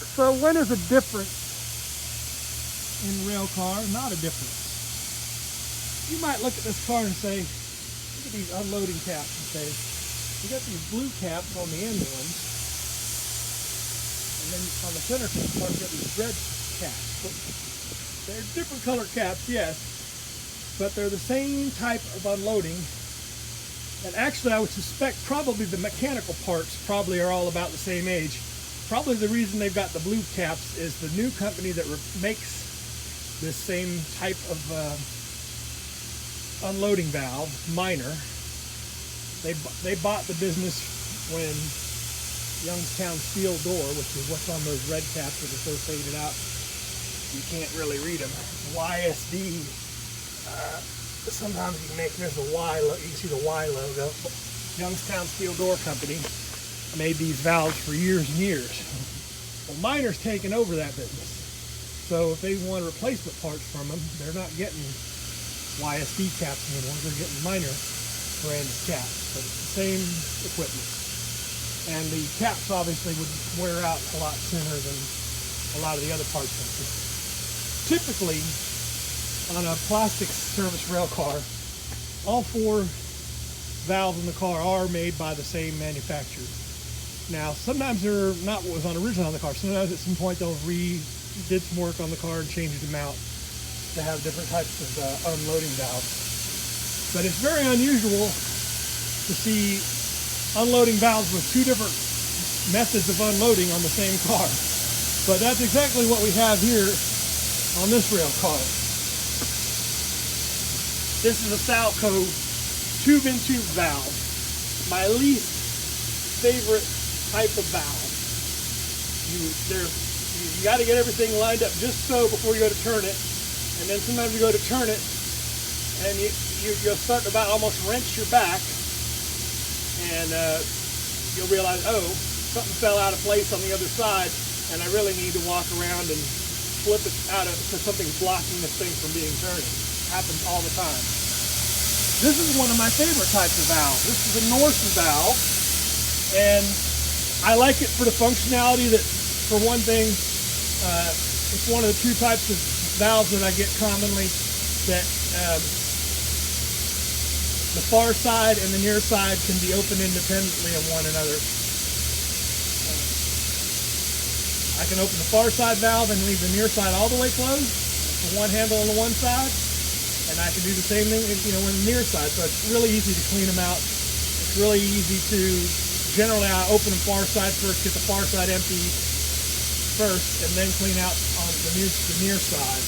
So when is a difference in Railcar? Not a difference. You might look at this car and say, look at these unloading caps and say, you got these blue caps on the end ones, and then on the center part you got these red caps. But they're different color caps, yes, but they're the same type of unloading. And actually I would suspect probably the mechanical parts probably are all about the same age. Probably the reason they've got the blue caps is the new company that makes this same type of unloading valve, Minor. They bought the business when Youngstown Steel Door, which is what's on those red caps that are so faded out, you can't really read them. YSD. Sometimes you can make there's a Y. You can see the Y logo. Youngstown Steel Door Company made these valves for years and years. Well, Minor's taken over that business. So if they want replacement parts from them, they're not getting YSD caps anymore. They're getting Minor branded caps, but it's the same equipment. And the caps obviously would wear out a lot sooner than a lot of the other parts. Typically, on a plastic service rail car, all four valves in the car are made by the same manufacturer. Now, sometimes they're not what was originally on the car. Sometimes at some point they'll did some work on the car and changed them out to have different types of unloading valves. But it's very unusual to see unloading valves with two different methods of unloading on the same car. But that's exactly what we have here on this rail car. This is a Salco tube-in-tube valve. My least favorite type of valve. You got to get everything lined up just so before you go to turn it. And then sometimes you go to turn it and you'll start to about almost wrench your back, and you'll realize, oh, something fell out of place on the other side, and I really need to walk around and flip it out so something's blocking this thing from being turned. Happens all the time. This is one of my favorite types of valves. This is a Norson valve, and I like it for the functionality that, for one thing, it's one of the two types of valves that I get commonly that the far side and the near side can be opened independently of one another. I can open the far side valve and leave the near side all the way closed with one handle on the one side, and I can do the same thing, when the near side. So it's really easy to clean them out. It's really easy to, generally I open the far side first, get the far side empty first, and then clean out on the near side.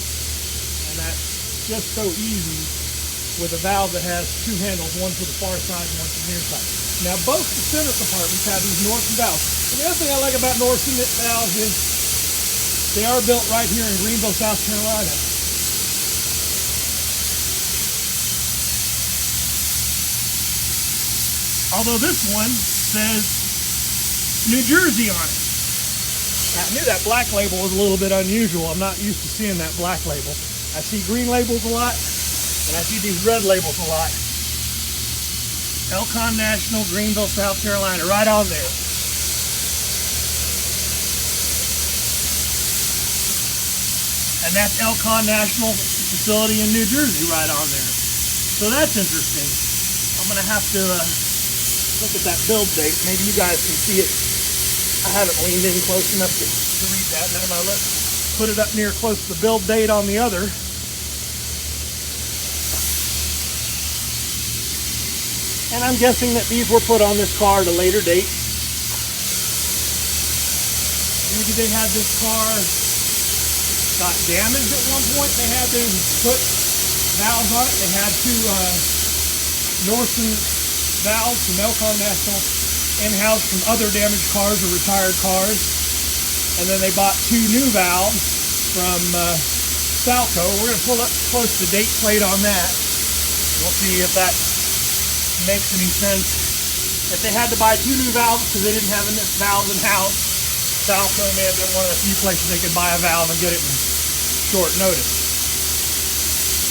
And that's just so easy with a valve that has two handles, one for the far side and one for the near side. Now both the center compartments have these Norson valves. And the other thing I like about Norson valves is they are built right here in Greenville, South Carolina. Although this one says New Jersey on it. I knew that black label was a little bit unusual. I'm not used to seeing that black label. I see green labels a lot, and I see these red labels a lot. Elcon National, Greenville, South Carolina, right on there. And that's Elcon National facility in New Jersey right on there. So that's interesting. I'm going to have to look at that build date. Maybe you guys can see it. I haven't leaned in close enough to read that. Now let's put it up near close to the build date on the other. And I'm guessing that these were put on this car at a later date. Maybe they had this car got damaged at one point. They had to put valves on it. They had two Norson valves from Elcon National in-house from other damaged cars or retired cars. And then they bought two new valves from Salco. We're going to pull up close to the date plate on that. We'll see if that makes any sense. If they had to buy two new valves because they didn't have enough valves in-house, Salco may have been one of the few places they could buy a valve and get it in short notice.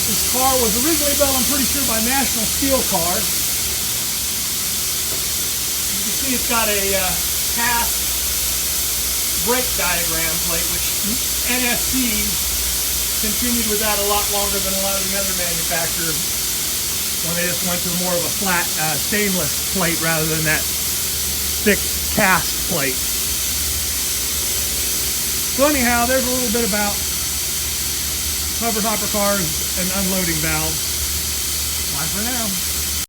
This car was originally built, I'm pretty sure, by National Steel Car. You can see it's got a cast brake diagram plate, which NSC continued with that a lot longer than a lot of the other manufacturers when they just went to more of a flat stainless plate rather than that thick cast plate. So anyhow, there's a little bit about covered hopper cars and unloading valves. Bye for now.